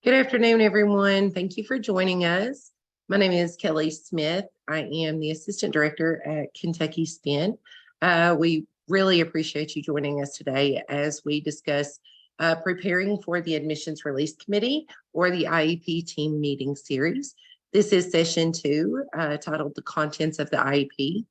Good afternoon, everyone. Thank you for joining us. My name is Kelly Smith. I am the Assistant Director at KYSPIN. We really appreciate you joining us today as we discuss preparing for the Admissions Release Committee or the IEP Team Meeting Series. This is session 2, titled The Contents of the IEP.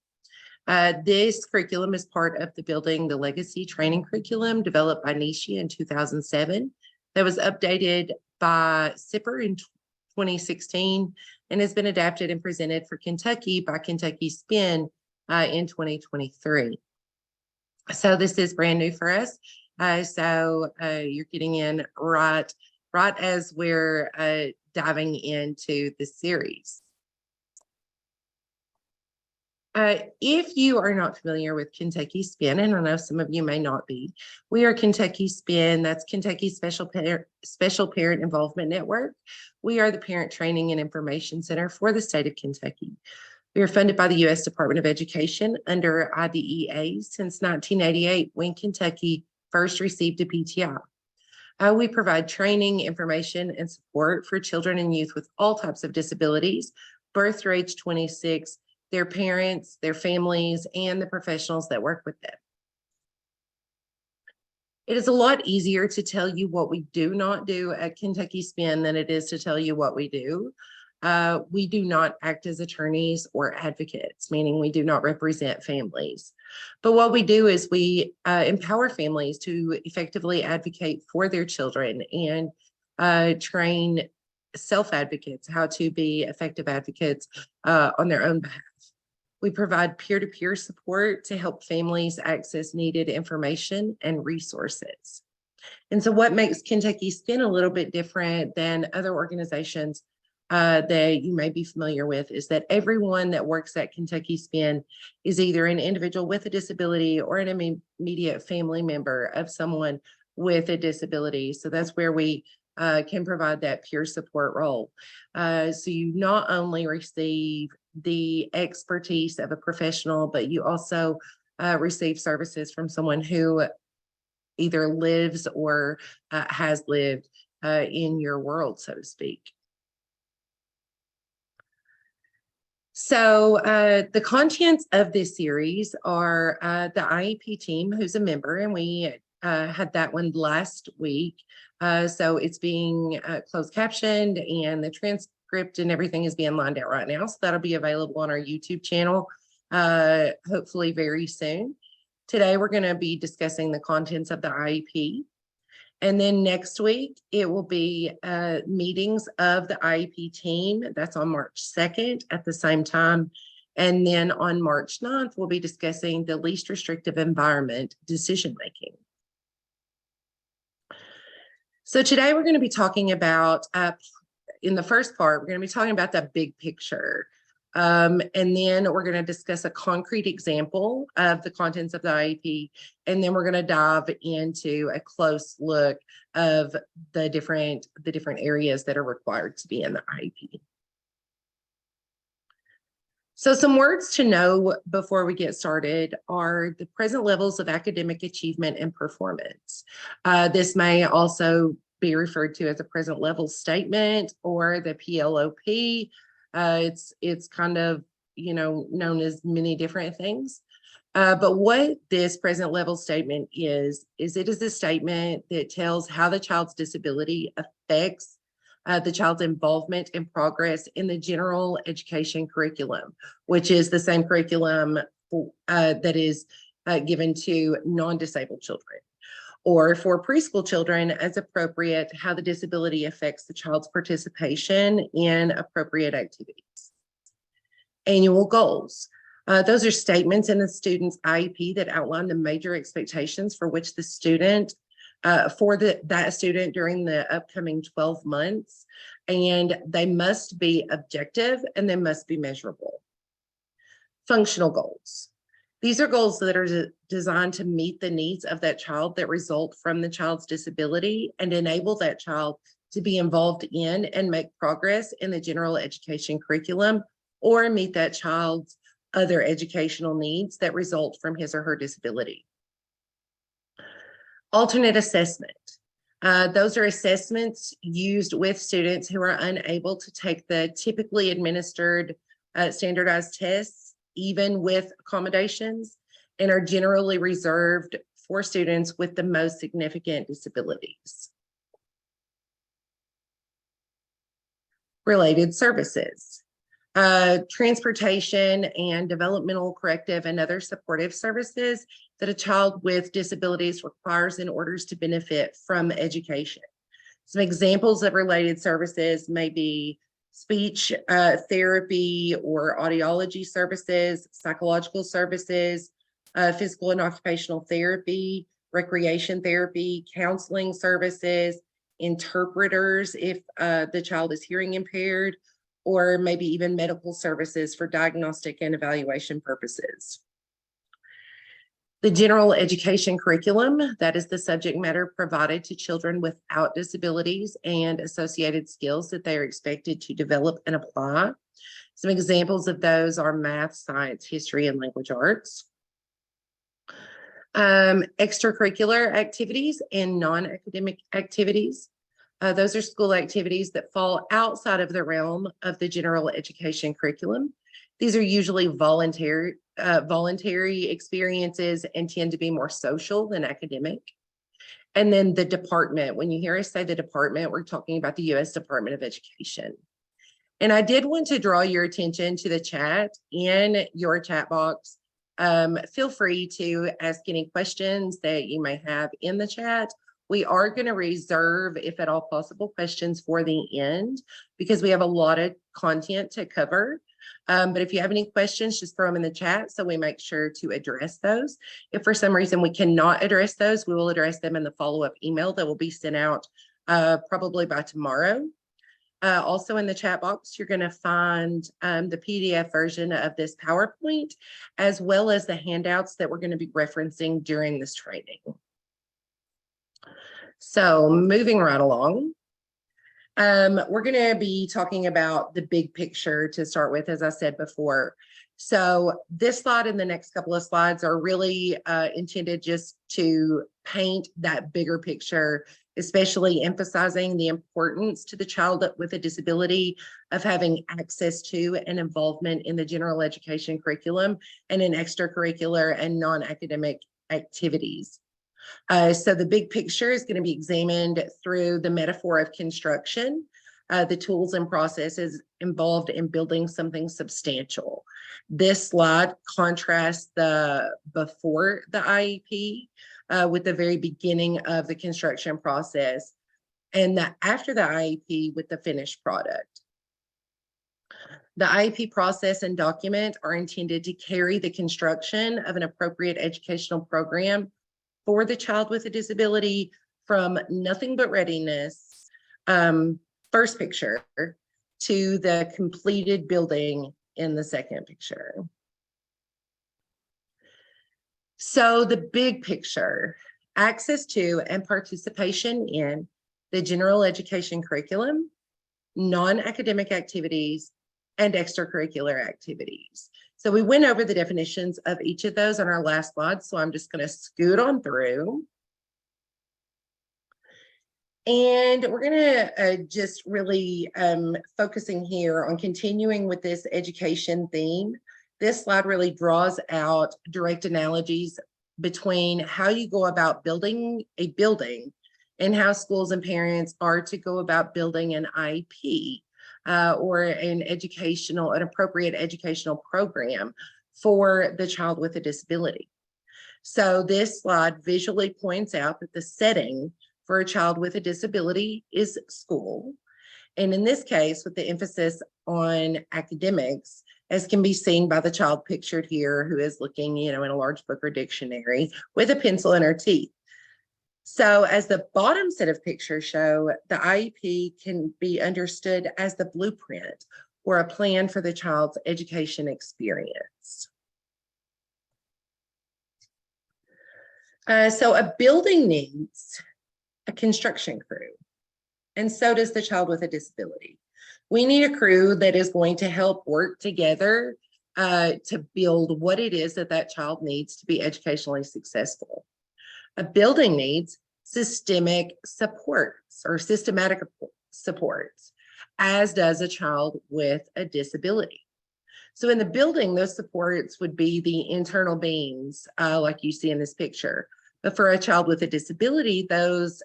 This curriculum is part of the Building the Legacy training curriculum developed by Nishi in 2007 that was updated by SIPR in 2016 and has been adapted and presented for Kentucky by KYSPIN in 2023. So this is brand new for us. You're getting in right as we're diving into the series. If you are not familiar with KYSPIN, and I know some of you may not be, we are KYSPIN, that's Kentucky Special Parent Involvement Network. We are the Parent Training and Information Center for the state of Kentucky. We are funded by the U.S. Department of Education under IDEA since 1988, when Kentucky first received a PTI. We provide training, information, and support for children and youth with all types of disabilities, birth through age 26, their parents, their families, and the professionals that work with them. It is a lot easier to tell you what we do not do at KYSPIN than it is to tell you what we do. We do not act as attorneys or advocates, meaning we do not represent families. But what we do is we empower families to effectively advocate for their children and train self-advocates how to be effective advocates on their own behalf. We provide peer-to-peer support to help families access needed information and resources. And so what makes KYSPIN a little bit different than other organizations that you may be familiar with is that everyone that works at KYSPIN is either an individual with a disability or an immediate family member of someone with a disability. So that's where we can provide that peer support role. So you not only receive the expertise of a professional, but you also receive services from someone who either lives or has lived in your world, so to speak. So the contents of this series are the IEP team, who's a member, and we had that one last week. So it's being closed captioned, and the transcript and everything is being lined out right now. So that'll be available on our YouTube channel, hopefully very soon. Today, we're going to be discussing the contents of the IEP. And then next week, it will be meetings of the IEP team. That's on March 2nd at the same time. And then on March 9th, we'll be discussing the least restrictive environment decision-making. So today we're going to be talking about, in the first part, we're going to be talking about the big picture. And then we're going to discuss a concrete example of the contents of the IEP. And then we're going to dive into a close look of the different areas that are required to be in the IEP. So some words to know before we get started are the present levels of academic achievement and performance. This may also be referred to as a present level statement or the PLOP. It's kind of, known as many different things. But what this present level statement is it is a statement that tells how the child's disability affects the child's involvement and progress in the general education curriculum, which is the same curriculum that is given to non-disabled children, or for preschool children as appropriate, how the disability affects the child's participation in appropriate activities. Annual goals. Those are statements in the student's IEP that outline the major expectations for which the student that student during the upcoming 12 months, and they must be objective and they must be measurable. Functional goals. These are goals that are designed to meet the needs of that child that result from the child's disability and enable that child to be involved in and make progress in the general education curriculum or meet that child's other educational needs that result from his or her disability. Alternate assessment. Those are assessments used with students who are unable to take the typically administered standardized tests, even with accommodations, and are generally reserved for students with the most significant disabilities. Related services. Transportation and developmental corrective and other supportive services that a child with disabilities requires in order to benefit from education. Some examples of related services may be speech therapy or audiology services, psychological services, physical and occupational therapy, recreation therapy, counseling services, interpreters if the child is hearing impaired, or maybe even medical services for diagnostic and evaluation purposes. The general education curriculum, that is the subject matter provided to children without disabilities and associated skills that they are expected to develop and apply. Some examples of those are math, science, history, and language arts. Extracurricular activities and non-academic activities. Those are school activities that fall outside of the realm of the general education curriculum. These are usually voluntary experiences and tend to be more social than academic. And then the department, when you hear us say the department, we're talking about the U.S. Department of Education. And I did want to draw your attention to the chat in your chat box. Feel free to ask any questions that you may have in the chat. We are going to reserve, if at all possible, questions for the end because we have a lot of content to cover. But if you have any questions, just throw them in the chat so we make sure to address those. If for some reason we cannot address those, we will address them in the follow-up email that will be sent out probably by tomorrow. Also in the chat box, you're going to find the PDF version of this PowerPoint, as well as the handouts that we're going to be referencing during this training. So moving right along, we're going to be talking about the big picture to start with, as I said before. So this slide and the next couple of slides are really intended just to paint that bigger picture, especially emphasizing the importance to the child with a disability of having access to and involvement in the general education curriculum and in extracurricular and non-academic activities. So the big picture is going to be examined through the metaphor of construction, the tools and processes involved in building something substantial. This slide contrasts the before the IEP with the very beginning of the construction process, and the after the IEP with the finished product. The IEP process and document are intended to carry the construction of an appropriate educational program for the child with a disability from nothing but readiness, first picture, to the completed building in the second picture. So the big picture, access to and participation in the general education curriculum, non-academic activities, and extracurricular activities. So we went over the definitions of each of those on our last slide, so I'm just going to scoot on through. And we're going to just really focusing here on continuing with this education theme. This slide really draws out direct analogies between how you go about building a building and how schools and parents are to go about building an IEP. Or an appropriate educational program for the child with a disability. So this slide visually points out that the setting for a child with a disability is school. And in this case, with the emphasis on academics, as can be seen by the child pictured here, who is looking, in a large book or dictionary with a pencil in her teeth. So as the bottom set of pictures show, the IEP can be understood as the blueprint or a plan for the child's education experience. So a building needs a construction crew, and so does the child with a disability. We need a crew that is going to help work together to build what it is that child needs to be educationally successful. A building needs systemic supports or systematic supports, as does a child with a disability. So in the building, those supports would be the internal beams, like you see in this picture. But for a child with a disability, those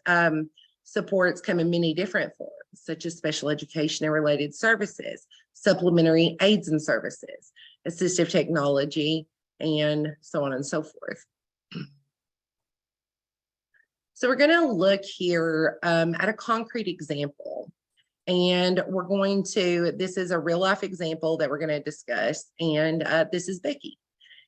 supports come in many different forms, such as special education and related services, supplementary aids and services, assistive technology, and so on and so forth. So we're going to look here at a concrete example. And we're going to, this is a real life example that we're going to discuss. And this is Becky.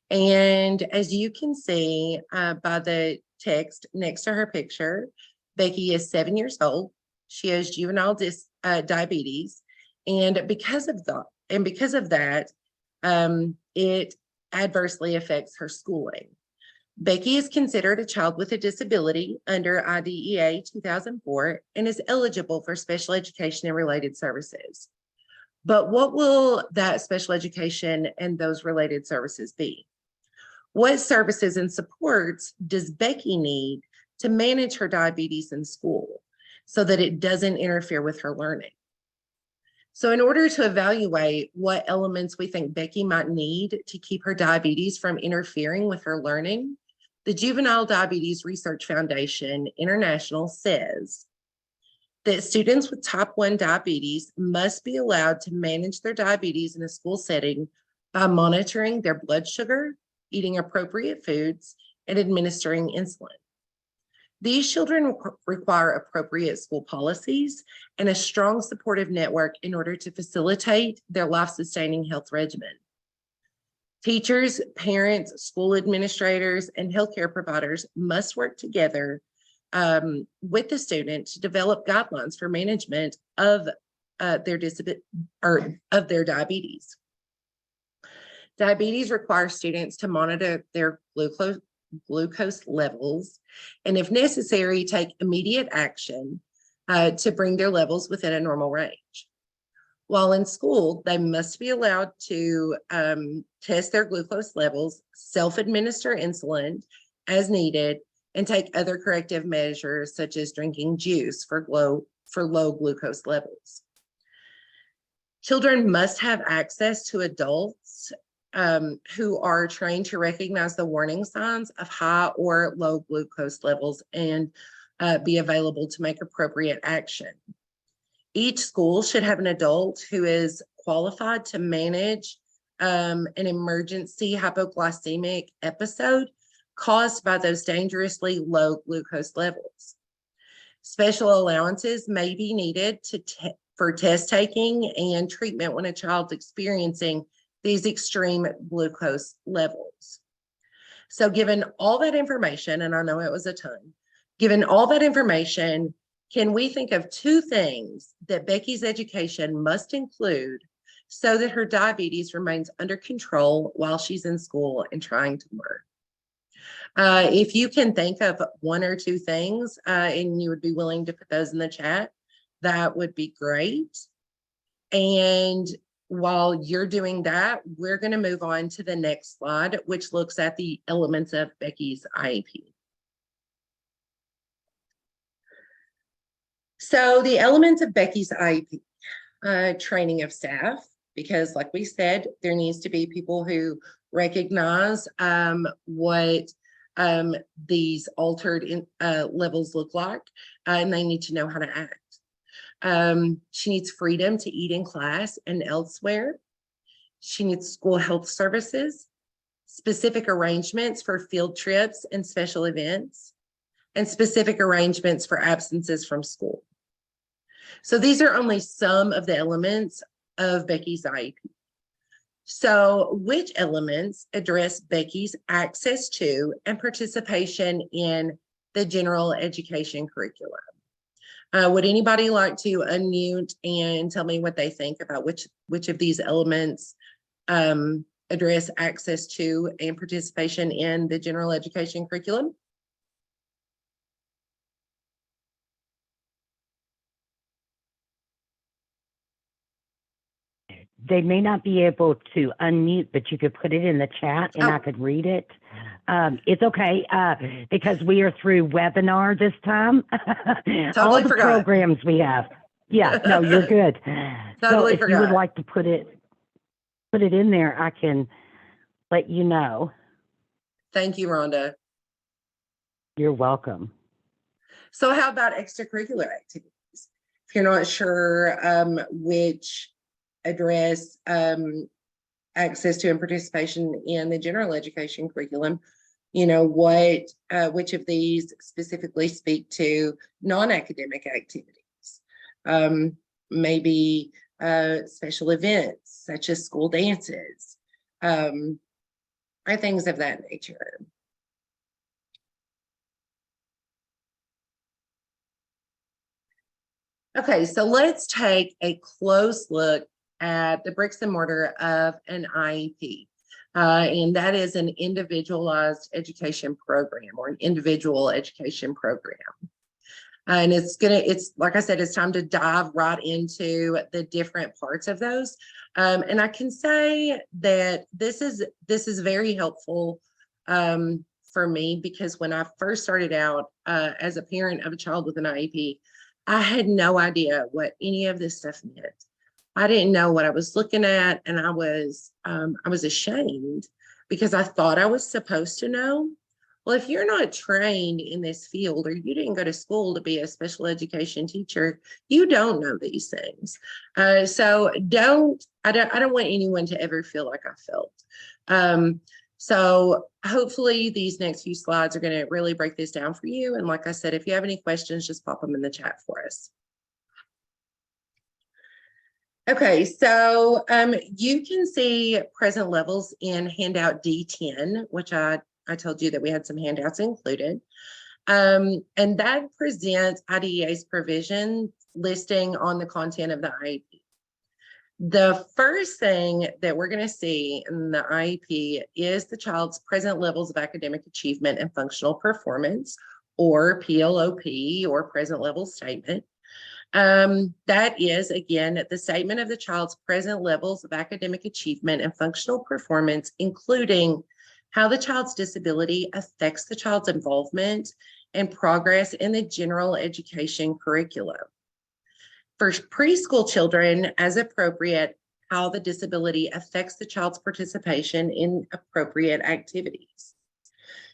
And as you can see by the text next to her picture, Becky is 7 years old. She has juvenile diabetes. And because of that, it adversely affects her schooling. Becky is considered a child with a disability under IDEA 2004 and is eligible for special education and related services. But what will that special education and those related services be? What services and supports does Becky need to manage her diabetes in school so that it doesn't interfere with her learning? So in order to evaluate what elements we think Becky might need to keep her diabetes from interfering with her learning, the Juvenile Diabetes Research Foundation International says that students with type 1 diabetes must be allowed to manage their diabetes in a school setting by monitoring their blood sugar, eating appropriate foods, and administering insulin. These children require appropriate school policies and a strong supportive network in order to facilitate their life-sustaining health regimen. Teachers, parents, school administrators, and healthcare providers must work together with the student to develop guidelines for management of their diabetes. Diabetes requires students to monitor their glucose levels, and if necessary, take immediate action to bring their levels within a normal range. While in school, they must be allowed to test their glucose levels, self-administer insulin as needed, and take other corrective measures such as drinking juice for low glucose levels. Children must have access to adults who are trained to recognize the warning signs of high or low glucose levels and be available to make appropriate action. Each school should have an adult who is qualified to manage an emergency hypoglycemic episode caused by those dangerously low glucose levels. Special allowances may be needed for test taking and treatment when a child's experiencing these extreme glucose levels. So given all that information, and I know it was a ton, given all that information, can we think of two things that Becky's education must include so that her diabetes remains under control while she's in school and trying to learn? If you can think of one or two things and you would be willing to put those in the chat, that would be great. And while you're doing that, we're going to move on to the next slide, which looks at the elements of Becky's IEP. So the elements of Becky's IEP, training of staff, because like we said, there needs to be people who recognize what these altered levels look like, and they need to know how to act. She needs freedom to eat in class and elsewhere. She needs school health services, specific arrangements for field trips and special events, and specific arrangements for absences from school. So these are only some of the elements of Becky's IEP. So which elements address Becky's access to and participation in the general education curriculum? Would anybody like to unmute and tell me what they think about which of these elements address access to and participation in the general education curriculum? They may not be able to unmute, but you could put it in the chat and I could read it. It's okay because we are through webinar this time. Totally All the forgot. programs we have. Yeah, no, you're good. Totally so if forgot. you would like to put it in there, I can let you know. Thank you, Rhonda. You're welcome. So how about extracurricular activities? If you're not sure which address access to and participation in the general education curriculum, you know, which of these specifically speak to non-academic activities? Maybe special events such as school dances, or things of that nature. Okay, so let's take a close look at the bricks and mortar of an IEP. And that is an individualized education program or an individual education program. And it's like I said, it's time to dive right into the different parts of those. And I can say that this is very helpful for me, because when I first started out as a parent of a child with an IEP, I had no idea what any of this stuff meant. I didn't know what I was looking at, and I was ashamed because I thought I was supposed to know. Well, if you're not trained in this field, or you didn't go to school to be a special education teacher, you don't know these things. So I don't want anyone to ever feel like I felt. So hopefully these next few slides are going to really break this down for you. And like I said, if you have any questions, just pop them in the chat for us. Okay, so you can see present levels in handout D10, which I told you that we had some handouts included. And that presents IDEA's provision listing on the content of the IEP. The first thing that we're going to see in the IEP is the child's present levels of academic achievement and functional performance, or PLOP, or present level statement. That is, again, the statement of the child's present levels of academic achievement and functional performance, including how the child's disability affects the child's involvement and progress in the general education curriculum. For preschool children, as appropriate, how the disability affects the child's participation in appropriate activities.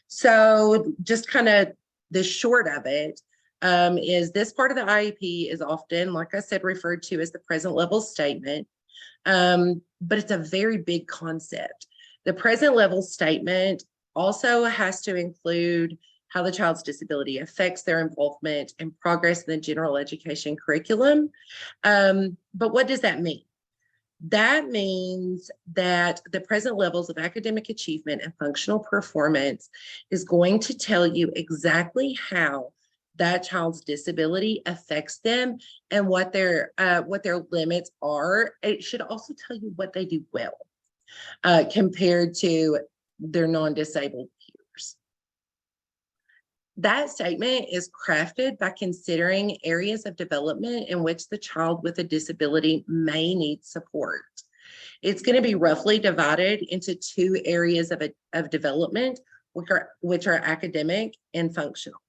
So just kind of the short of it is this part of the IEP is often, like I said, referred to as the present level statement, but it's a very big concept. The present level statement also has to include how the child's disability affects their involvement and progress in the general education curriculum. But what does that mean? That means that the present levels of academic achievement and functional performance is going to tell you exactly how that child's disability affects them and what their limits are. It should also tell you what they do well compared to their non-disabled peers. That statement is crafted by considering areas of development in which the child with a disability may need support. It's going to be roughly divided into two areas of development, which are academic and functional.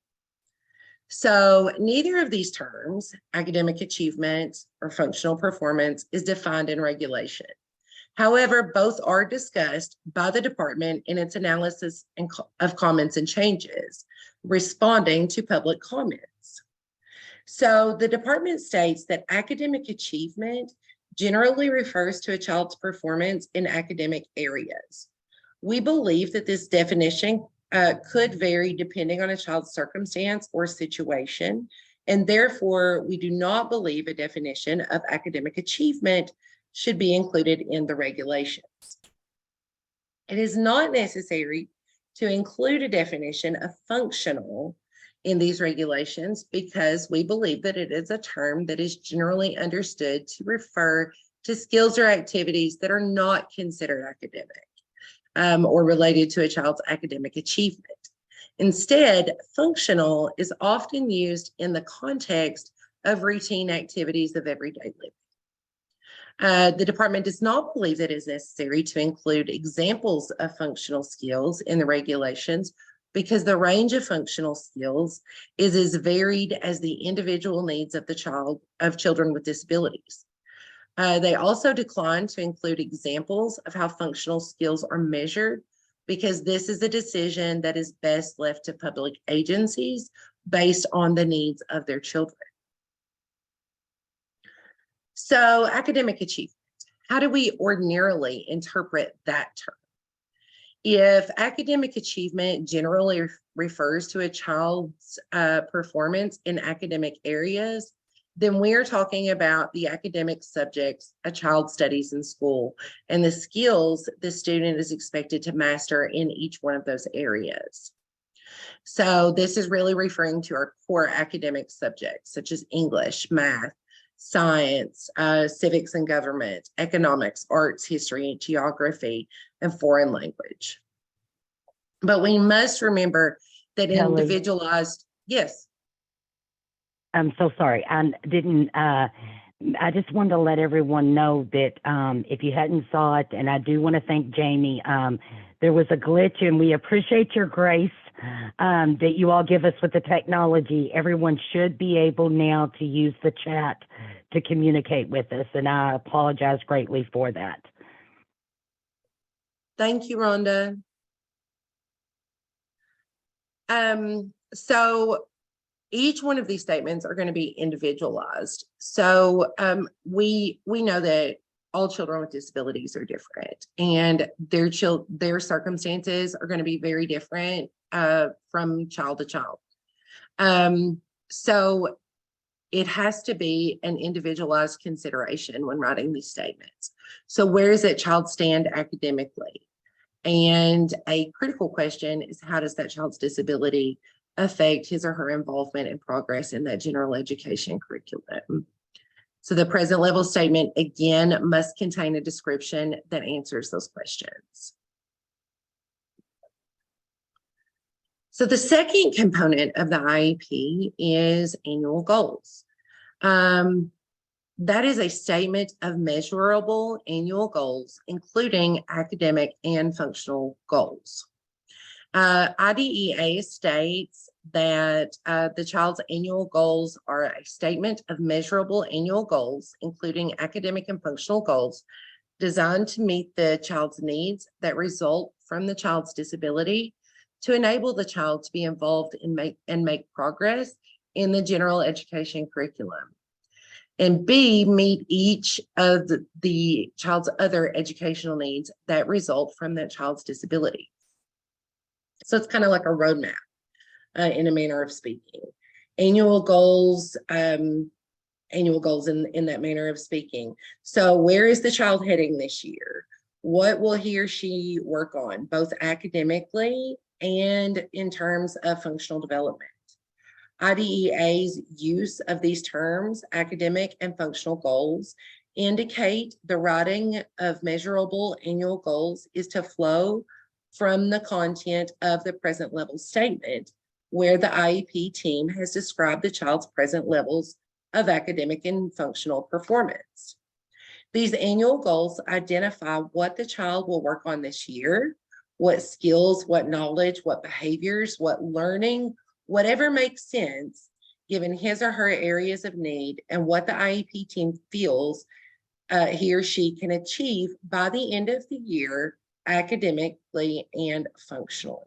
So neither of these terms, academic achievement or functional performance, is defined in regulation. However, both are discussed by the department in its analysis of comments and changes, responding to public comments. So the department states that academic achievement generally refers to a child's performance in academic areas. We believe that this definition could vary depending on a child's circumstance or situation, and therefore we do not believe a definition of academic achievement should be included in the regulations. It is not necessary to include a definition of functional in these regulations because we believe that it is a term that is generally understood to refer to skills or activities that are not considered academic or related to a child's academic achievement. Instead, functional is often used in the context of routine activities of everyday living. The department does not believe that it is necessary to include examples of functional skills in the regulations because the range of functional skills is as varied as the individual needs of children with disabilities. They also declined to include examples of how functional skills are measured because this is a decision that is best left to public agencies based on the needs of their children. So academic achievement, how do we ordinarily interpret that term? If academic achievement generally refers to a child's performance in academic areas, then we are talking about the academic subjects a child studies in school and the skills the student is expected to master in each one of those areas. So this is really referring to our core academic subjects such as English, math, science, civics and government, economics, arts, history, geography, and foreign language. But we must remember that Kelly. individualized, yes. I'm so sorry. I didn't, I just wanted to let everyone know that if you hadn't saw it, and I do want to thank Jamie, there was a glitch and we appreciate your grace that you all give us with the technology. Everyone should be able now to use the chat to communicate with us, and I apologize greatly for that. Thank you, Rhonda. So each one of these statements are going to be individualized. So we know that all children with disabilities are different, and their circumstances are going to be very different from child to child. So it has to be an individualized consideration when writing these statements. So where does that child stand academically? And a critical question is, how does that child's disability affect his or her involvement and progress in that general education curriculum? So the present level statement, again, must contain a description that answers those questions. So the second component of the IEP is annual goals. That is a statement of measurable annual goals, including academic and functional goals. IDEA states that the child's annual goals are a statement of measurable annual goals, including academic and functional goals, designed to meet the child's needs that result from the child's disability, to enable the child to be involved in make progress in the general education curriculum. And B, meet each of the child's other educational needs that result from that child's disability. So it's kind of like a roadmap in a manner of speaking. Annual goals in that manner of speaking. So where is the child heading this year? What will he or she work on, both academically and in terms of functional development? IDEA's use of these terms, academic and functional goals, indicate the writing of measurable annual goals is to flow from the content of the present level statement, where the IEP team has described the child's present levels of academic and functional performance. These annual goals identify what the child will work on this year, what skills, what knowledge, what behaviors, what learning, whatever makes sense, given his or her areas of need, and what the IEP team feels he or she can achieve by the end of the year, academically and functionally.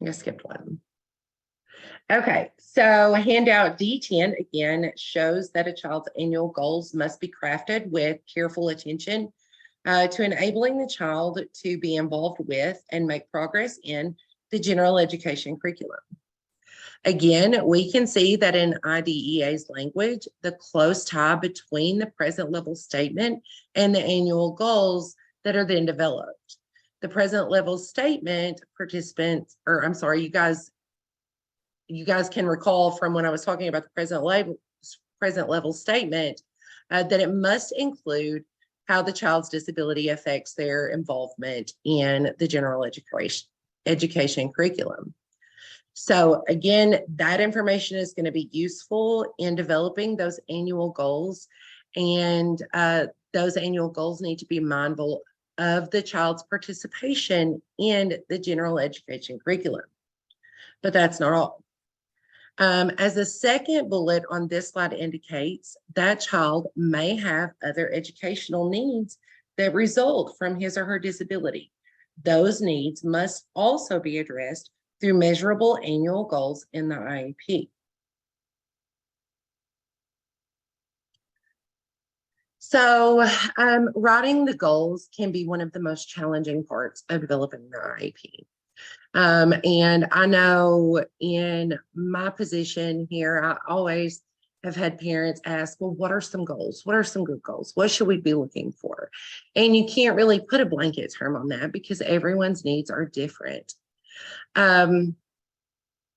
I skipped one. Okay, so handout D10 again shows that a child's annual goals must be crafted with careful attention to enabling the child to be involved with and make progress in the general education curriculum. Again, we can see that in IDEA's language, the close tie between the present level statement and the annual goals that are then developed. The present level statement participants, or I'm sorry, you guys can recall from when I was talking about the present level statement that it must include how the child's disability affects their involvement in the general education curriculum. So again, that information is going to be useful in developing those annual goals. And those annual goals need to be mindful of the child's participation in the general education curriculum. But that's not all. As the second bullet on this slide indicates, that child may have other educational needs that result from his or her disability. Those needs must also be addressed through measurable annual goals in the IEP. So writing the goals can be one of the most challenging parts of developing the IEP. And I know in my position here, I always have had parents ask, well, what are some goals? What are some good goals? What should we be looking for? And you can't really put a blanket term on that because everyone's needs are different. But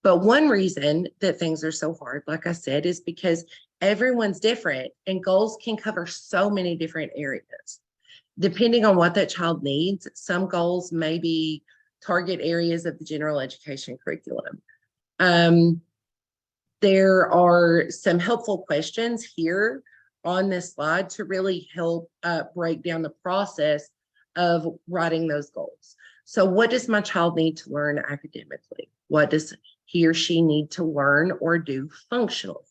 one reason that things are so hard, like I said, is because everyone's different and goals can cover so many different areas. Depending on what that child needs, some goals may be target areas of the general education curriculum. There are some helpful questions here on this slide to really help break down the process of writing those goals. So what does my child need to learn academically? What does he or she need to learn or do functionally?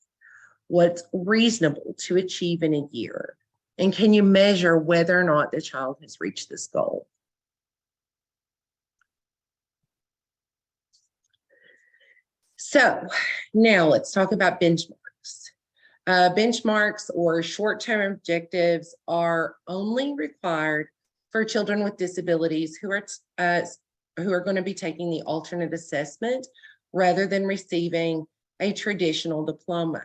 What's reasonable to achieve in a year? And can you measure whether or not the child has reached this goal? So now let's talk about benchmarks. Benchmarks or short-term objectives are only required for children with disabilities who are going to be taking the alternate assessment rather than receiving a traditional diploma.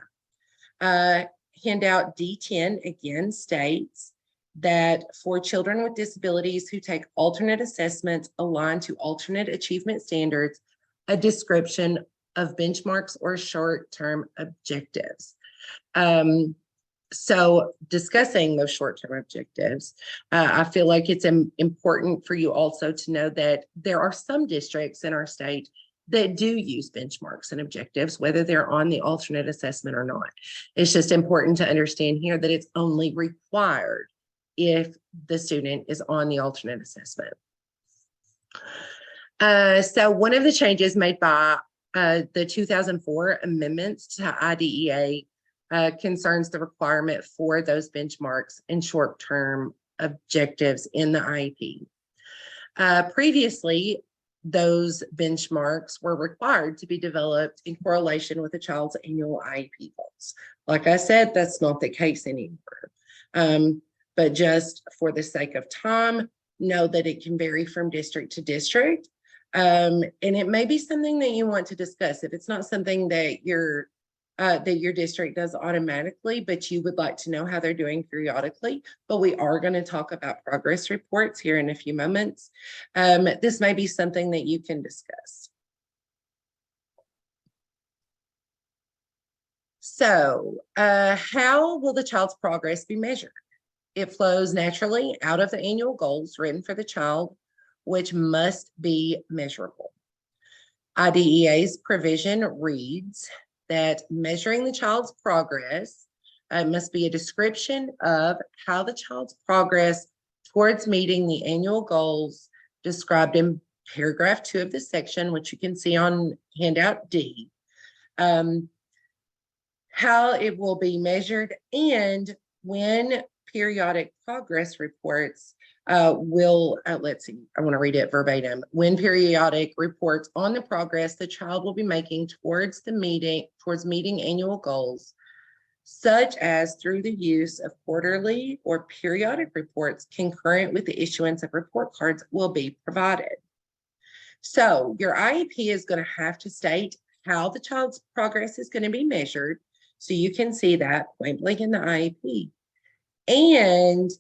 Handout D10 again states that for children with disabilities who take alternate assessments aligned to alternate achievement standards, a description of benchmarks or short-term objectives. So discussing those short-term objectives, I feel like it's important for you also to know that there are some districts in our state that do use benchmarks and objectives, whether they're on the alternate assessment or not. It's just important to understand here that it's only required if the student is on the alternate assessment. So one of the changes made by the 2004 amendments to IDEA concerns the requirement for those benchmarks and short-term objectives in the IEP. Previously, those benchmarks were required to be developed in correlation with a child's annual IEP goals. Like I said, that's not the case anymore. But just for the sake of time, know that it can vary from district to district. And it may be something that you want to discuss. If it's not something that your district does automatically, but you would like to know how they're doing periodically. But we are going to talk about progress reports here in a few moments. This may be something that you can discuss. So how will the child's progress be measured? It flows naturally out of the annual goals written for the child, which must be measurable. IDEA's provision reads that measuring the child's progress must be a description of how the child's progress towards meeting the annual goals described in paragraph 2 of this section, which you can see on handout D, how it will be measured, and when periodic progress reports let's see, I want to read it verbatim. When periodic reports on the progress the child will be making towards meeting annual goals, such as through the use of quarterly or periodic reports concurrent with the issuance of report cards, will be provided. So your IEP is going to have to state how the child's progress is going to be measured, so you can see that point blank in the IEP. And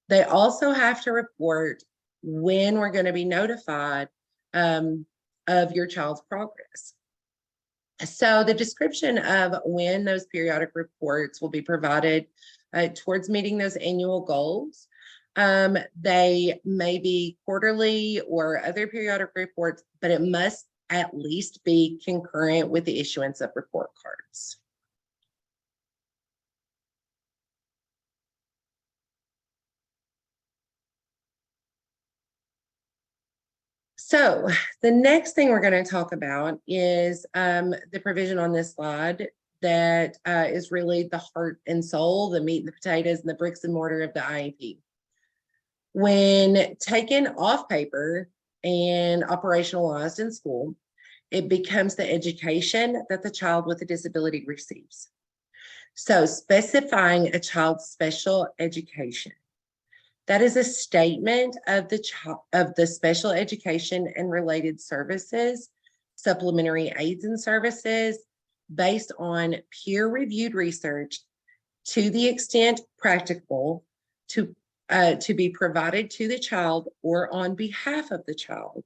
they also have to report when we're going to be notified of your child's progress. So the description of when those periodic reports will be provided towards meeting those annual goals, they may be quarterly or other periodic reports, but it must at least be concurrent with the issuance of report cards. So the next thing we're going to talk about is the provision on this slide that is really the heart and soul, the meat and the potatoes and the bricks and mortar of the IEP. When taken off paper and operationalized in school, it becomes the education that the child with a disability receives. So specifying a child's special education. That is a statement of the special education and related services, supplementary aids and services based on peer-reviewed research to the extent practicable to be provided to the child or on behalf of the child,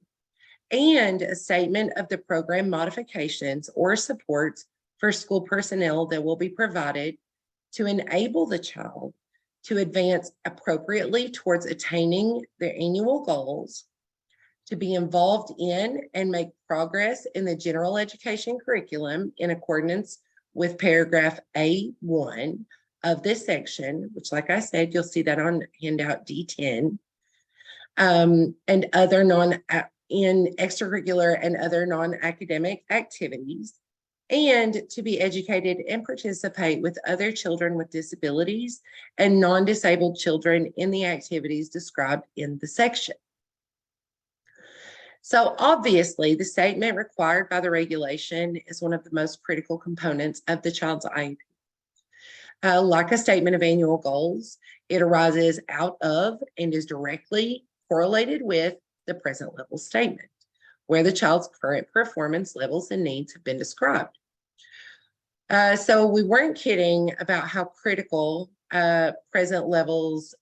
and a statement of the program modifications or supports for school personnel that will be provided to enable the child to advance appropriately towards attaining their annual goals, to be involved in and make progress in the general education curriculum in accordance with paragraph A1 of this section, which, like I said, you'll see that on handout D10, and other in extracurricular and other non-academic activities, and to be educated and participate with other children with disabilities and non-disabled children in the activities described in the section. So obviously, the statement required by the regulation is one of the most critical components of the child's IEP. Like a statement of annual goals, it arises out of and is directly correlated with the present level statement, where the child's current performance levels and needs have been described. So we weren't kidding about how critical present levels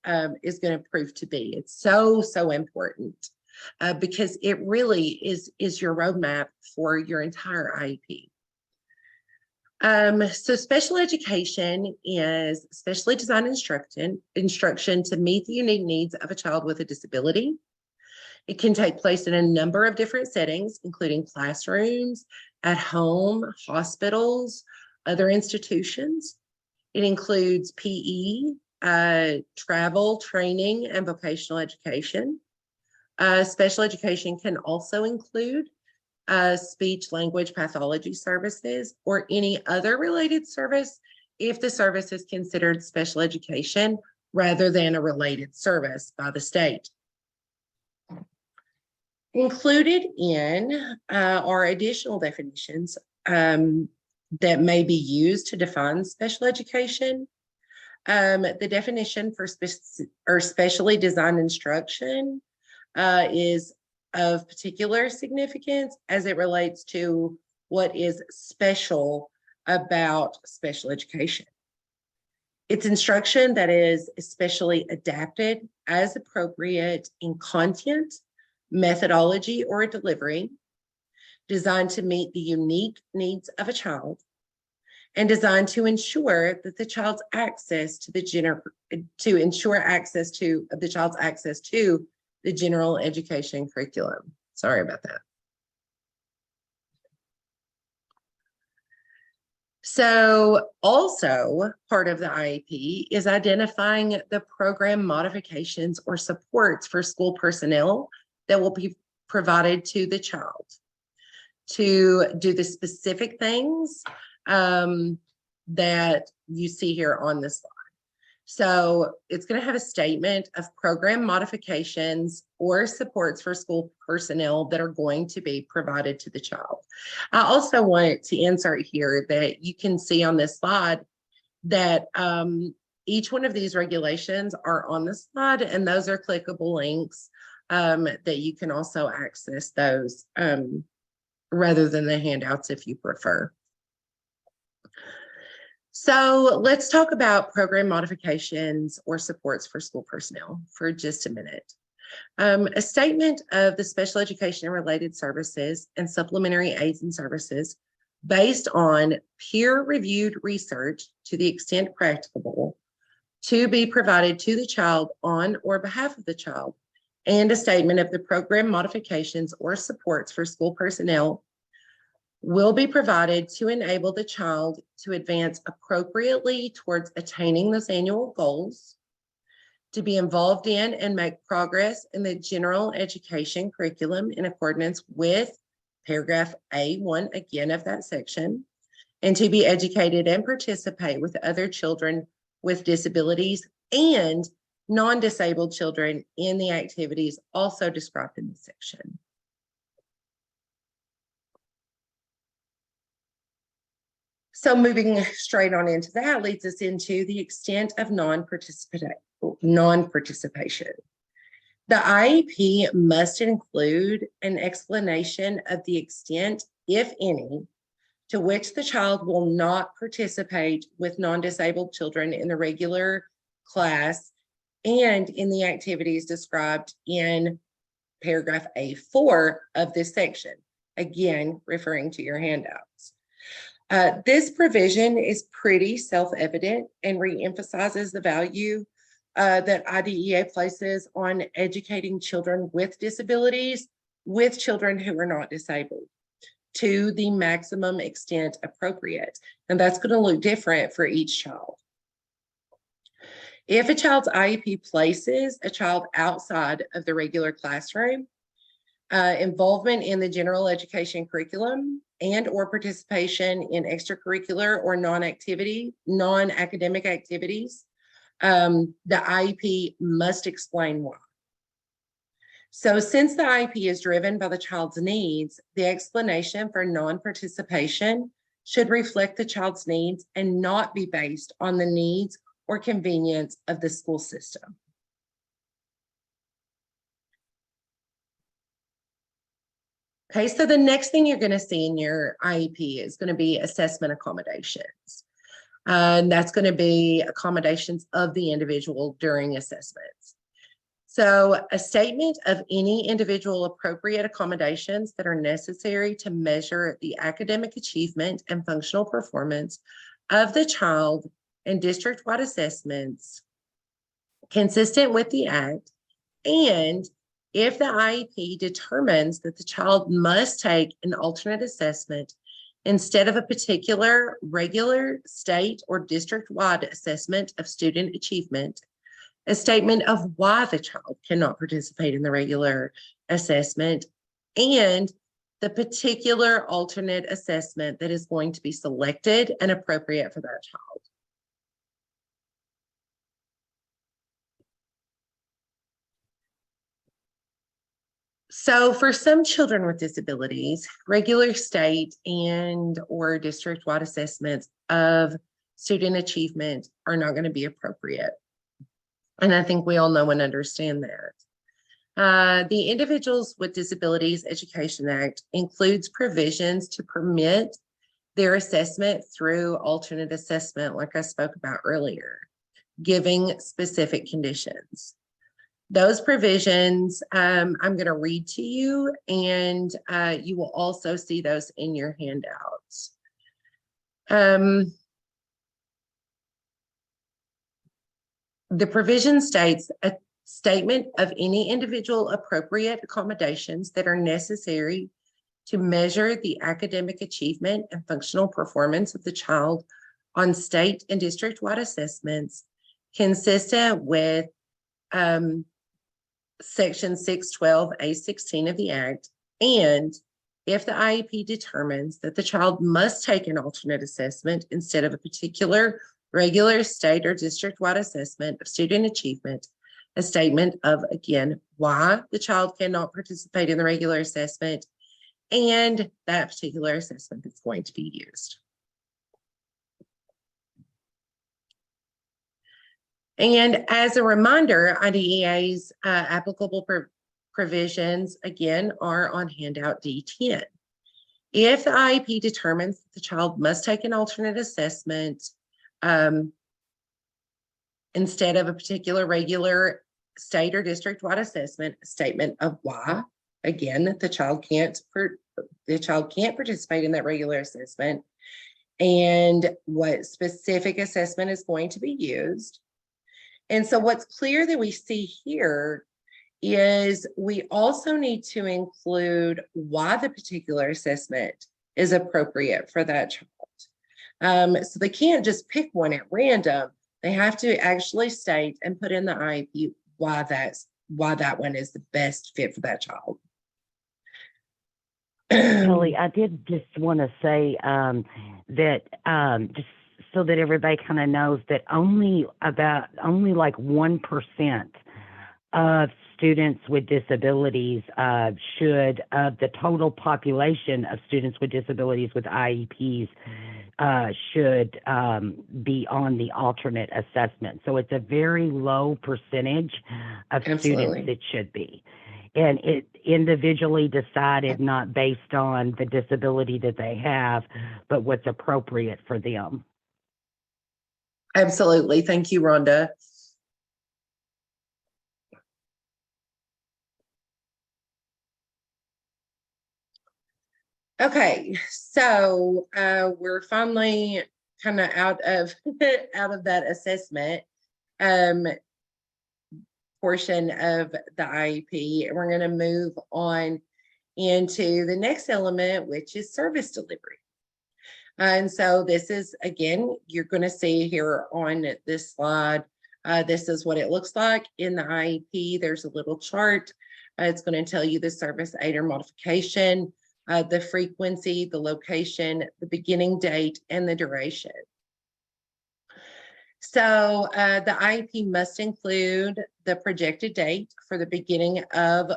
is going to prove to be. It's so important because it really is your roadmap for your entire IEP. So special education is specially designed instruction to meet the unique needs of a child with a disability. It can take place in a number of different settings, including classrooms, at home, hospitals, other institutions. It includes PE, travel, training, and vocational education. Special education can also include speech language pathology services or any other related service if the service is considered special education rather than a related service by the state. Included in are additional definitions that may be used to define special education. The definition for specially designed instruction is of particular significance as it relates to what is special about special education. It's instruction that is especially adapted as appropriate in content, methodology, or delivery, designed to meet the unique needs of a child, and designed to ensure that the child's access to the child's access to the general education curriculum. Sorry about that. So also part of the IEP is identifying the program modifications or supports for school personnel that will be provided to the child to do the specific things that you see here on this slide. So it's going to have a statement of program modifications or supports for school personnel that are going to be provided to the child. I also want to insert here that you can see on this slide that each one of these regulations are on the slide, and those are clickable links that you can also access those rather than the handouts if you prefer. So let's talk about program modifications or supports for school personnel for just a minute. A statement of the special education and related services and supplementary aids and services based on peer-reviewed research to the extent practicable to be provided to the child on or behalf of the child, and a statement of the program modifications or supports for school personnel will be provided to enable the child to advance appropriately towards attaining those annual goals, to be involved in and make progress in the general education curriculum in accordance with paragraph A1 again of that section, and to be educated and participate with other children with disabilities and non-disabled children in the activities also described in this section. So moving straight on into that leads us into the extent of non-participation. The IEP must include an explanation of the extent, if any, to which the child will not participate with non-disabled children in the regular class and in the activities described in paragraph A4 of this section, again, referring to your handouts. This provision is pretty self-evident and reemphasizes the value that IDEA places on educating children with disabilities with children who are not disabled to the maximum extent appropriate. And that's going to look different for each child. If a child's IEP places a child outside of the regular classroom, involvement in the general education curriculum and or participation in extracurricular or non-academic activities, the IEP must explain why. So since the IEP is driven by the child's needs, the explanation for non-participation should reflect the child's needs and not be based on the needs or convenience of the school system. Okay, so the next thing you're going to see in your IEP is going to be assessment accommodations. And that's going to be accommodations of the individual during assessments. So a statement of any individual appropriate accommodations that are necessary to measure the academic achievement and functional performance of the child in district-wide assessments consistent with the Act, and if the IEP determines that the child must take an alternate assessment instead of a particular regular state or district-wide assessment of student achievement, a statement of why the child cannot participate in the regular assessment, and the particular alternate assessment that is going to be selected and appropriate for that child. So for some children with disabilities, regular state and or district-wide assessments of student achievement are not going to be appropriate. And I think we all know and understand that. The Individuals with Disabilities Education Act includes provisions to permit their assessment through alternate assessment, like I spoke about earlier, giving specific conditions. Those provisions I'm going to read to you, and you will also see those in your handouts. The provision states a statement of any individual appropriate accommodations that are necessary to measure the academic achievement and functional performance of the child on state and district-wide assessments consistent with Section 612A16 of the Act, and if the IEP determines that the child must take an alternate assessment instead of a particular regular state or district-wide assessment of student achievement, a statement of, again, why the child cannot participate in the regular assessment and that particular assessment that's going to be used. And as a reminder, IDEA's applicable provisions, again, are on handout D10. If the IEP determines that the child must take an alternate assessment instead of a particular regular state or district-wide assessment, a statement of why, again, the child can't participate in that regular assessment and what specific assessment is going to be used. And so what's clear that we see here is we also need to include why the particular assessment is appropriate for that child. So they can't just pick one at random. They have to actually state and put in the IEP why that one is the best fit for that child. Kelly, I did just want to say that just so that everybody kind of knows that only like 1% of students with disabilities should, of the total population of students with disabilities with IEPs, should be on the alternate assessment. So it's a very low percentage of students that should be. And it individually decided, not based on the disability that they have, but what's appropriate for them. Absolutely. Thank you, Rhonda. Okay, so we're finally kind of out of that assessment portion of the IEP, and we're going to move on into the next element, which is service delivery. And so this is, again, you're going to see here on this slide, this is what it looks like in the IEP. There's a little chart. It's going to tell you the service aid or modification, the frequency, the location, the beginning date, and the duration. So the IEP must include the projected date for the beginning of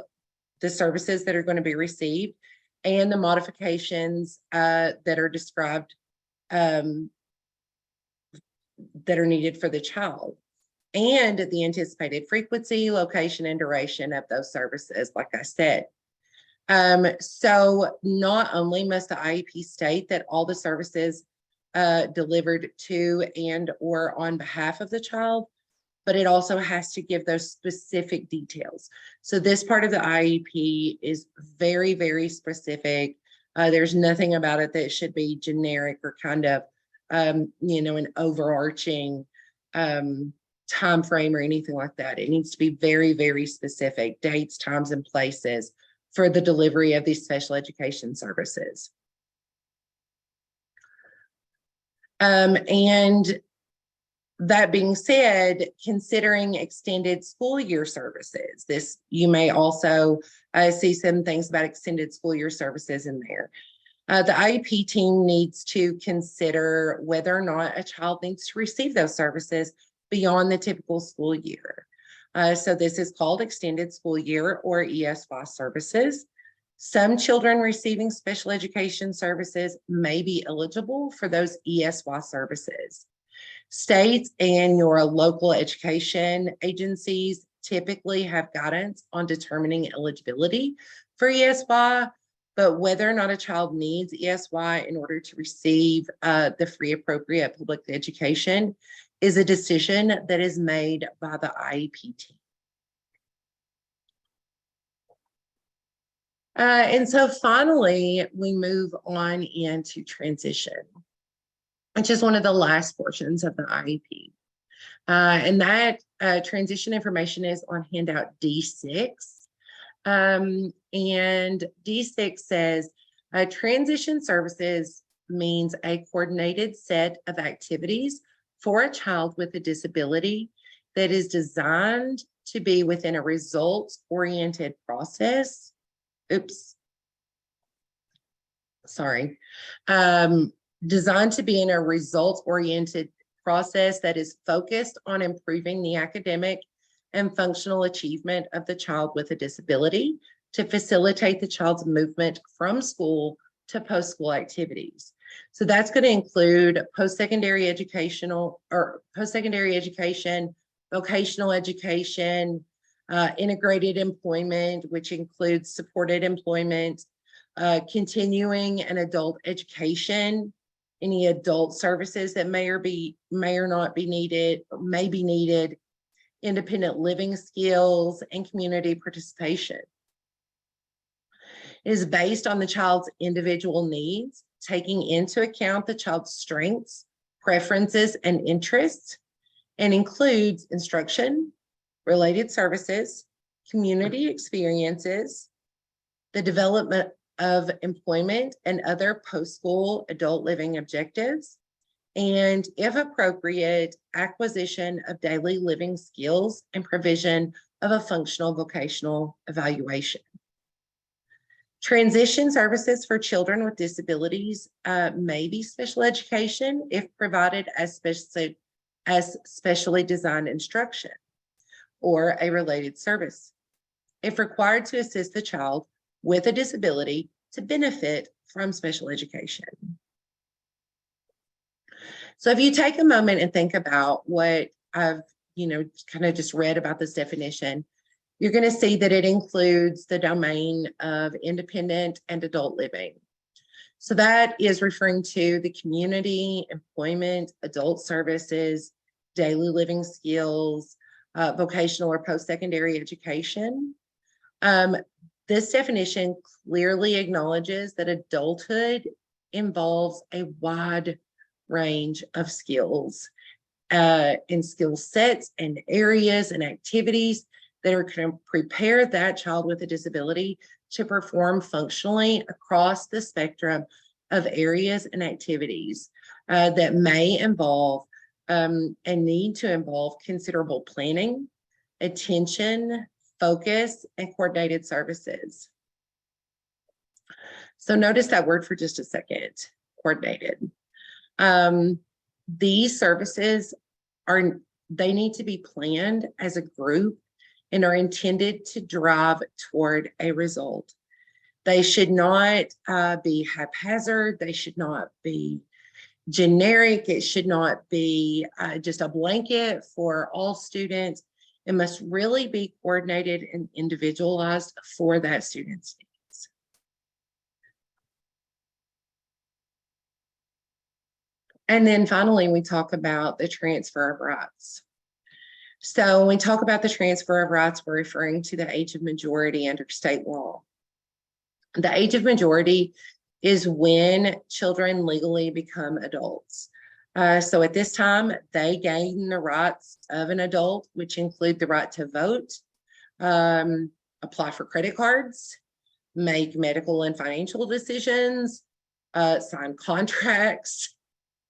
the services that are going to be received and the modifications that are described that are needed for the child, and the anticipated frequency, location, and duration of those services, like I said. So not only must the IEP state that all the services delivered to and or on behalf of the child, but it also has to give those specific details. So this part of the IEP is very, very specific. There's nothing about it that should be generic or kind of, an overarching time frame or anything like that. It needs to be very, very specific, dates, times, and places for the delivery of these special education services. And that being said, considering extended school year services, you may also see some things about extended school year services in there. The IEP team needs to consider whether or not a child needs to receive those services beyond the typical school year. So this is called extended school year or ESY services. Some children receiving special education services may be eligible for those ESY services. States and your local education agencies typically have guidance on determining eligibility for ESY, but whether or not a child needs ESY in order to receive the free appropriate public education is a decision that is made by the IEP team. And so finally, we move on into transition, which is one of the last portions of the IEP. And that transition information is on handout D6. And D6 says, transition services means a coordinated set of activities for a child with a disability that is designed to be within a results-oriented process. Designed to be in a results-oriented process that is focused on improving the academic and functional achievement of the child with a disability to facilitate the child's movement from school to post-school activities. So that's going to include post-secondary education, vocational education, integrated employment, which includes supported employment, continuing and adult education, any adult services that may or not be needed, may be needed, independent living skills, and community participation. It is based on the child's individual needs, taking into account the child's strengths, preferences, and interests, and includes instruction, related services, community experiences, the development of employment and other post-school adult living objectives, and if appropriate, acquisition of daily living skills and provision of a functional vocational evaluation. Transition services for children with disabilities may be special education if provided as specially designed instruction or a related service, if required to assist the child with a disability to benefit from special education. So if you take a moment and think about what I've, kind of just read about this definition, you're going to see that it includes the domain of independent and adult living. So that is referring to the community, employment, adult services, daily living skills, vocational or post-secondary education. This definition clearly acknowledges that adulthood involves a wide range of skills and skill sets and areas and activities that are going to prepare that child with a disability to perform functionally across the spectrum of areas and activities that may involve and need to involve considerable planning, attention, focus, and coordinated services. So notice that word for just a second, coordinated. These services they need to be planned as a group and are intended to drive toward a result. They should not be haphazard. They should not be generic. It should not be just a blanket for all students. It must really be coordinated and individualized for that student's needs. And then finally, we talk about the transfer of rights. So when we talk about the transfer of rights, we're referring to the age of majority under state law. The age of majority is when children legally become adults. So at this time, they gain the rights of an adult, which include the right to vote, apply for credit cards, make medical and financial decisions, sign contracts,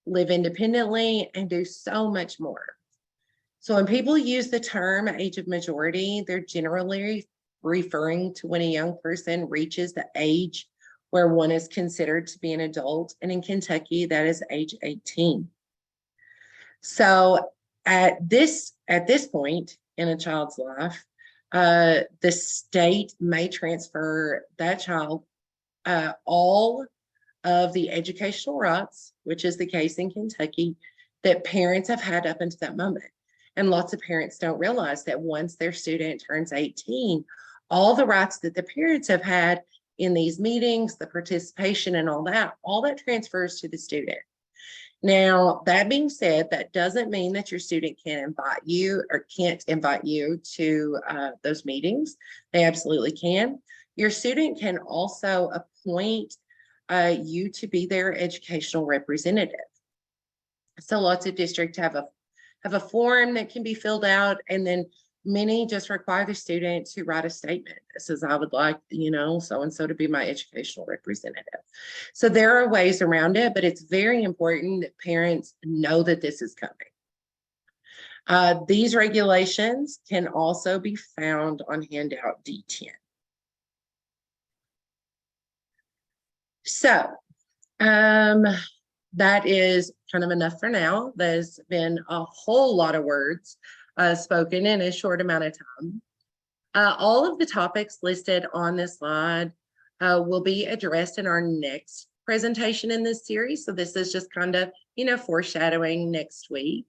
live independently, and do so much more. So when people use the term age of majority, they're generally referring to when a young person reaches the age where one is considered to be an adult. And in Kentucky, that is age 18. So at this point in a child's life, the state may transfer that child all of the educational rights, which is the case in Kentucky, that parents have had up until that moment. And lots of parents don't realize that once their student turns 18, all the rights that the parents have had in these meetings, the participation and all that transfers to the student. Now, that being said, that doesn't mean that your student can't invite you to those meetings. They absolutely can. Your student can also appoint you to be their educational representative. So lots of districts have a form that can be filled out, and then many just require the student to write a statement that says, I would like, so-and-so to be my educational representative. So there are ways around it, but it's very important that parents know that this is coming. These regulations can also be found on handout D10. So that is kind of enough for now. There's been a whole lot of words spoken in a short amount of time. All of the topics listed on this slide will be addressed in our next presentation in this series. So this is just kind of, foreshadowing next week.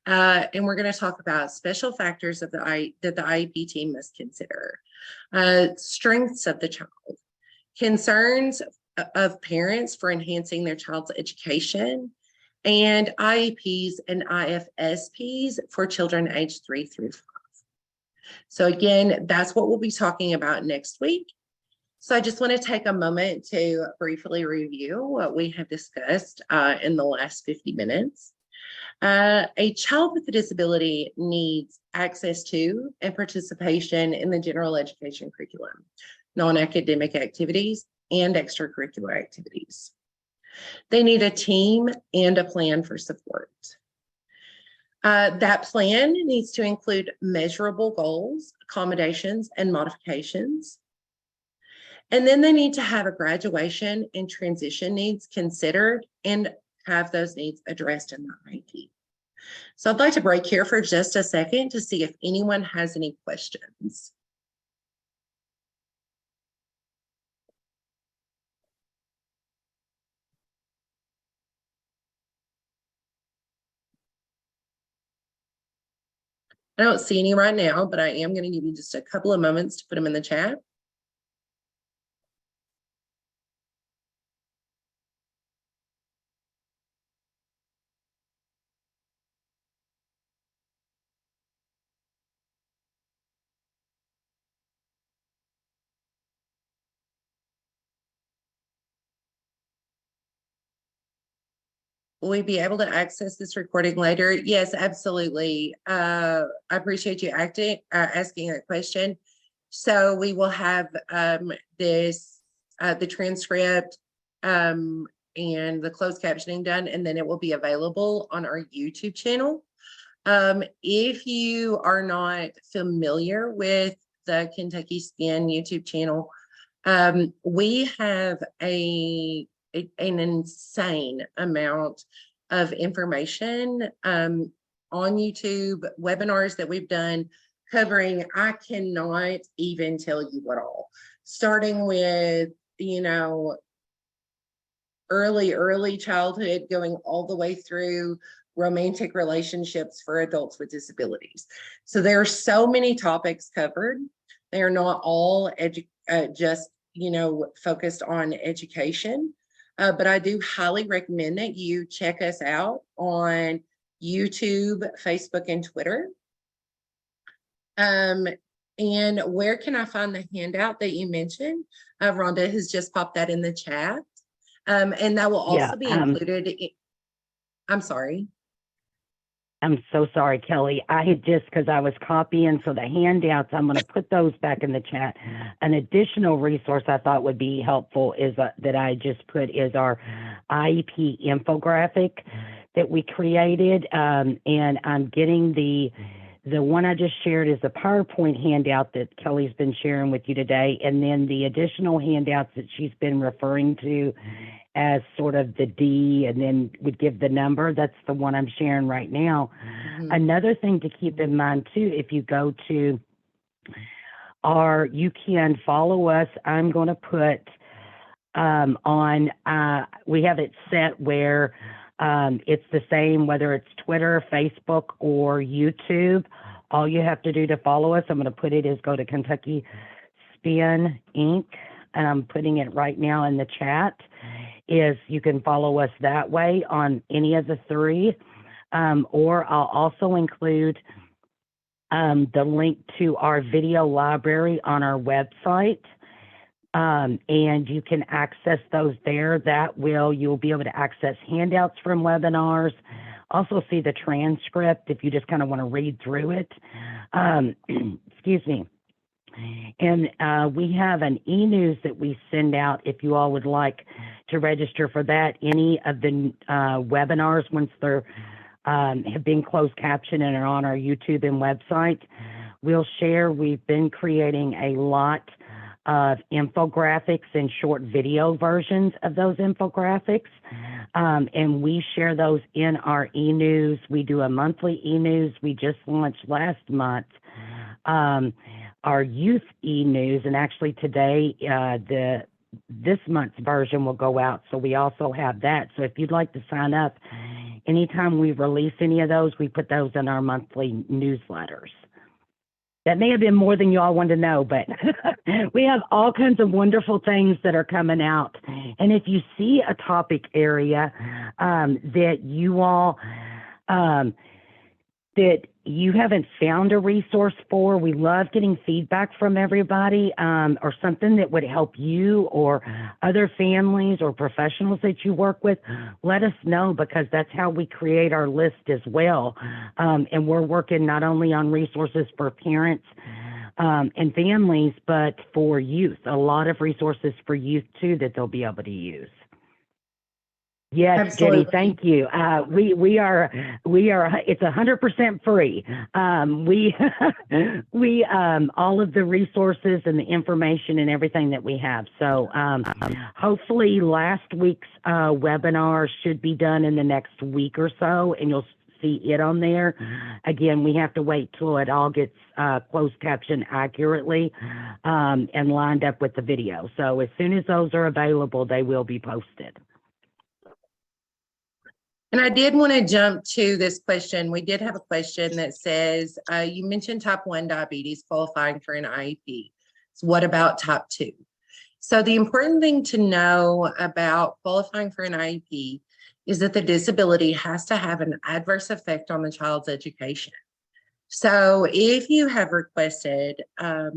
And we're going to talk about special factors that the IEP team must consider, strengths of the child, concerns of parents for enhancing their child's education, and IEPs and IFSPs for children aged 3 through 5. So again, that's what we'll be talking about next week. So I just want to take a moment to briefly review what we have discussed in the last 50 minutes. A child with a disability needs access to and participation in the general education curriculum, non-academic activities, and extracurricular activities. They need a team and a plan for support. That plan needs to include measurable goals, accommodations, and modifications. And then they need to have a graduation and transition needs considered and have those needs addressed in the IEP. So I'd like to break here for just a second to see if anyone has any questions. I don't see any right now, but I am going to give you just a couple of moments to put them in the chat. Will we be able to access this recording later? Yes, absolutely. I appreciate you asking that question. So we will have the transcript and the closed captioning done, and then it will be available on our YouTube channel. If you are not familiar with the Kentucky SPIN YouTube channel, we have an insane amount of information on YouTube, webinars that we've done covering, I cannot even tell you what all, starting with, early childhood, going all the way through romantic relationships for adults with disabilities. So there are so many topics covered. They are not all just, focused on education. But I do highly recommend that you check us out on YouTube, Facebook, and Twitter. And where can I find the handout that you mentioned? Rhonda has just popped that in the chat. And that will also be included. I'm sorry. I'm so sorry, Kelly. I had just, because I was copying, so the handouts, I'm going to put those back in the chat. An additional resource I thought would be helpful is that I just put is our IEP infographic that we created. And I'm getting the one I just shared is the PowerPoint handout that Kelly's been sharing with you today. And then the additional handouts that she's been referring to as sort of the D and then would give the number. That's the one I'm sharing right now. Mm-hmm. Another thing to keep in mind too, if you go to you can follow us. I'm going to put we have it set where it's the same, whether it's Twitter, Facebook, or YouTube. All you have to do to follow us, I'm going to put it, is go to Kentucky SPIN Inc. And I'm putting it right now in the chat, is you can follow us that way on any of the three. Or I'll also include the link to our video library on our website. And you can access those there. You'll be able to access handouts from webinars, also see the transcript if you just kind of want to read through it. Excuse me. And we have an e-news that we send out if you all would like to register for that. Any of the webinars, once they're have been closed captioned and are on our YouTube and website, we'll share. We've been creating a lot of infographics and short video versions of those infographics. And we share those in our e-news. We do a monthly e-news. We just launched last month our youth e-news, and actually today this month's version will go out. So we also have that. So if you'd like to sign up, anytime we release any of those, we put those in our monthly newsletters. That may have been more than you all wanted to know, but we have all kinds of wonderful things that are coming out. And if you see a topic area that you all that you haven't found a resource for, we love getting feedback from everybody, or something that would help you or other families or professionals that you work with. Let us know, because that's how we create our list as well. And we're working not only on resources for parents, and families, but for youth, a lot of resources for youth too that they'll be able to use. Yes, Jenny, Absolutely. thank you. We are, it's 100% free. We, all of the resources and the information and everything that we have. So, hopefully last week's, webinar should be done in the next week or so, and you'll see it on there. Again, we have to wait till it all gets, closed captioned accurately, and lined up with the video. So as soon as those are available, they will be posted. And I did want to jump to this question. We did have a question that says, you mentioned type 1 diabetes qualifying for an IEP. So what about type 2? So the important thing to know about qualifying for an IEP is that the disability has to have an adverse effect on the child's education. So if you have requested a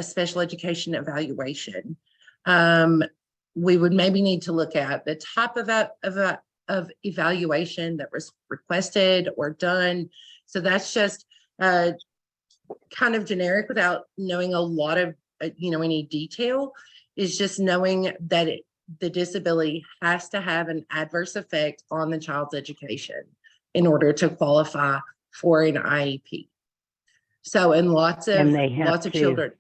special education evaluation, we would maybe need to look at the type of evaluation that was requested or done. So that's just kind of generic without knowing a lot of, any detail, is just knowing that the disability has to have an adverse effect on the child's education in order to qualify for an IEP. So, and lots of children.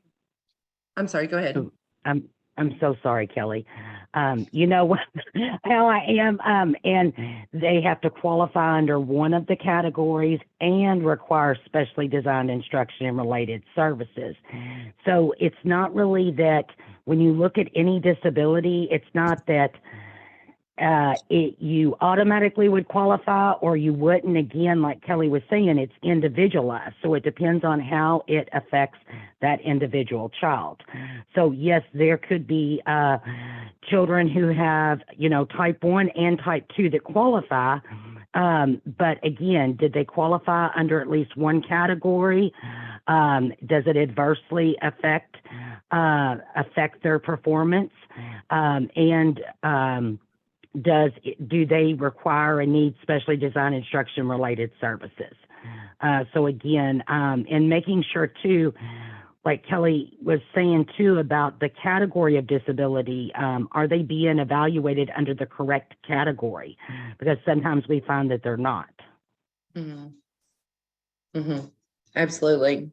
I'm sorry, go ahead. I'm so sorry, Kelly. You know what, how I am, and they have to qualify under one of the categories and require specially designed instruction and related services. So it's not really that when you look at any disability, it's not that you automatically would qualify or you wouldn't. Again, like Kelly was saying, it's individualized. So it depends on how it affects that individual child. So yes, there could be children who have, type 1 and type 2 that qualify. But again, did they qualify under at least one category? Does it adversely affect their performance? Do they require or need specially designed instruction related services? So again, and making sure too, like Kelly was saying too, about the category of disability, are they being evaluated under the correct category? Because sometimes we find that they're not. Mm-hmm. Mm-hmm. Absolutely.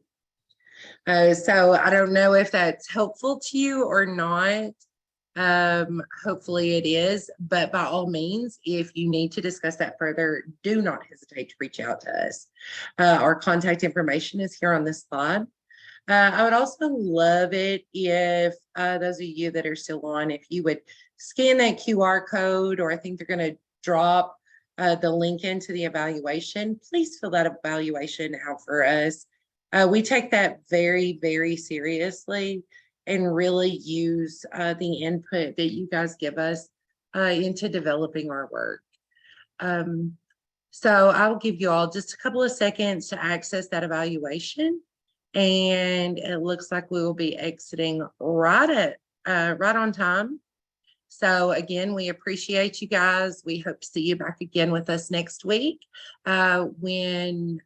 So I don't know if that's helpful to you or not. Hopefully it is, but by all means, if you need to discuss that further, do not hesitate to reach out to us. Our contact information is here on this slide. I would also love it if those of you that are still on, if you would scan that QR code, or I think they're going to drop the link into the evaluation. Please fill that evaluation out for us. We take that very, very seriously and really use the input that you guys give us into developing our work. So I'll give you all just a couple of seconds to access that evaluation. And it looks like we will be exiting right on time. So again, we appreciate you guys. We hope to see you back again with us next week when,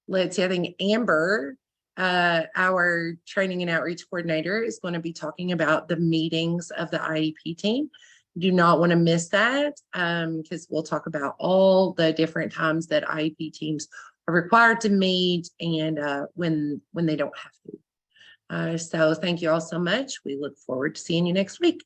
let's see, I think Amber, our training and outreach coordinator, is going to be talking about the meetings of the IEP team. Do not want to miss that because we'll talk about all the different times that IEP teams are required to meet and when they don't have to. So thank you all so much. We look forward to seeing you next week.